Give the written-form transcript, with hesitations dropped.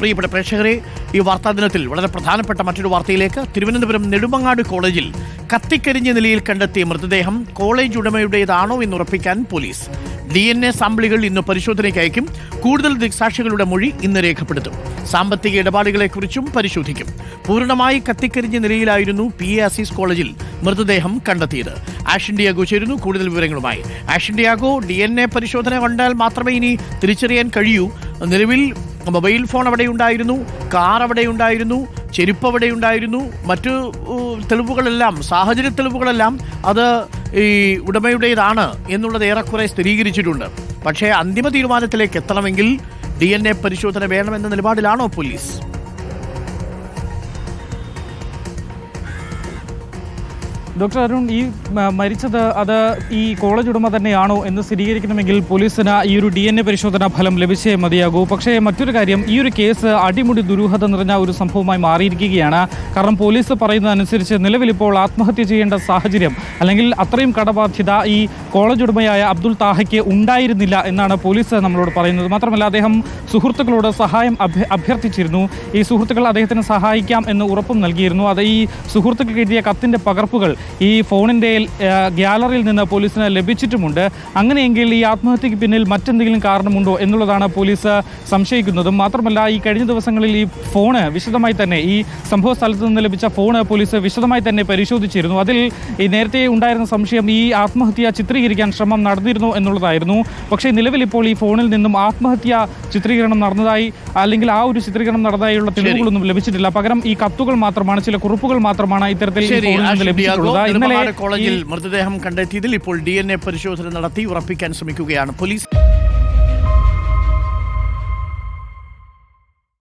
പ്രിയപ്പെട്ട പ്രേക്ഷകരെ, ഈ വാർത്താ ദിനത്തിൽ വളരെ പ്രധാനപ്പെട്ട മറ്റൊരു വാർത്തയിലേക്ക്. തിരുവനന്തപുരം നെടുമങ്ങാട് കോളേജിൽ കത്തിക്കരിഞ്ഞ നിലയിൽ കണ്ടെത്തിയ മൃതദേഹം കോളേജ് ഉടമയുടേതാണോ എന്ന് ഉറപ്പിക്കാൻ പോലീസ്. DNA സാമ്പിളുകൾ ഇന്ന് പരിശോധനയ്ക്ക് അയക്കും. കൂടുതൽ ദൃക്സാക്ഷികളുടെ മൊഴി ഇന്ന് രേഖപ്പെടുത്തും. സാമ്പത്തിക ഇടപാടുകളെക്കുറിച്ചും പരിശോധിക്കും. പൂർണ്ണമായി കത്തിക്കരിഞ്ഞ നിലയിലായിരുന്നു PA അസീസ് കോളേജിൽ മൃതദേഹം കണ്ടെത്തിയത്. ആഷൻ ഡിയാഗോ ചേരുന്നു കൂടുതൽ വിവരങ്ങളുമായി. ആഷൻ ഡിയാഗോ, DNA പരിശോധന കണ്ടാൽ മാത്രമേ ഇനി തിരിച്ചറിയാൻ കഴിയൂ. നിലവിൽ മൊബൈൽ ഫോൺ അവിടെ ഉണ്ടായിരുന്നു, കാർ അവിടെ ഉണ്ടായിരുന്നു, ചെരുപ്പ് അവിടെ ഉണ്ടായിരുന്നു, മറ്റു തെളിവുകളെല്ലാം, സാഹചര്യ തെളിവുകളെല്ലാം അത് ഈ ഉടമയുടേതാണ് എന്നുള്ളത് ഏറെക്കുറെ സ്ഥിരീകരിച്ചിട്ടുണ്ട്. പക്ഷേ അന്തിമ തീരുമാനത്തിലേക്ക് എത്തണമെങ്കിൽ DNA പരിശോധന വേണമെന്ന നിലപാടിലാണോ പോലീസ്? ഡോക്ടർ അരുൺ, ഈ മരിച്ചത് അത് ഈ കോളേജ് ഉടമ തന്നെയാണോ എന്ന് സ്ഥിരീകരിക്കണമെങ്കിൽ പോലീസിന് ഈ ഒരു DNA പരിശോധനാ ഫലം ലഭിച്ചേ മതിയാകൂ. പക്ഷേ മറ്റൊരു കാര്യം, ഈ ഒരു കേസ് അടിമുടി ദുരൂഹത നിറഞ്ഞ ഒരു സംഭവമായി മാറിയിരിക്കുകയാണ്. കാരണം പോലീസ് പറയുന്നതനുസരിച്ച് നിലവിലിപ്പോൾ ആത്മഹത്യ ചെയ്യേണ്ട സാഹചര്യം അല്ലെങ്കിൽ അത്രയും കടബാധ്യത ഈ കോളേജ് ഉടമയായ അബ്ദുൾ താഹയ്ക്ക് ഉണ്ടായിരുന്നില്ല എന്നാണ് പോലീസ് നമ്മളോട് പറയുന്നത്. മാത്രമല്ല, അദ്ദേഹം സുഹൃത്തുക്കളോട് സഹായം അഭ്യർത്ഥിച്ചിരുന്നു. ഈ സുഹൃത്തുക്കൾ അദ്ദേഹത്തിന് സഹായിക്കാം എന്ന് ഉറപ്പും നൽകിയിരുന്നു. അത് ഈ സുഹൃത്തുക്കൾക്ക് എഴുതിയ കത്തിൻ്റെ പകർപ്പുകൾ ഈ ഫോണിൻ്റെ ഗ്യാലറിയിൽ നിന്ന് പോലീസിന് ലഭിച്ചിട്ടുമുണ്ട്. അങ്ങനെയെങ്കിൽ ഈ ആത്മഹത്യക്ക് പിന്നിൽ മറ്റെന്തെങ്കിലും കാരണമുണ്ടോ എന്നുള്ളതാണ് പോലീസ് സംശയിക്കുന്നതും. മാത്രമല്ല, ഈ കഴിഞ്ഞ ദിവസങ്ങളിൽ ഈ ഫോണ് വിശദമായി തന്നെ, ഈ സംഭവ സ്ഥലത്ത് നിന്ന് ലഭിച്ച ഫോണ് പോലീസ് വിശദമായി തന്നെ പരിശോധിച്ചിരുന്നു. അതിൽ ഈ നേരത്തെ ഉണ്ടായിരുന്ന സംശയം ഈ ആത്മഹത്യ ചിത്രീകരിക്കാൻ ശ്രമം നടന്നിരുന്നു എന്നുള്ളതായിരുന്നു. പക്ഷേ നിലവിൽ ഇപ്പോൾ ഈ ഫോണിൽ നിന്നും ആത്മഹത്യ ചിത്രീകരണം നടന്നതായി അല്ലെങ്കിൽ ആ ഒരു ചിത്രീകരണം നടന്നതായുള്ള തെളിവുകളൊന്നും ലഭിച്ചിട്ടില്ല. പകരം ഈ കത്തുകൾ മാത്രമാണ്, ചില കുറിപ്പുകൾ മാത്രമാണ് ഇത്തരത്തിൽ ലഭിച്ചിട്ടുള്ളത്. കോളേജിൽ മൃതദേഹം കണ്ടെത്തിയതിൽ ഇപ്പോൾ DNA പരിശോധന നടത്തി ഉറപ്പിക്കാൻ ശ്രമിക്കുകയാണ് പോലീസ്.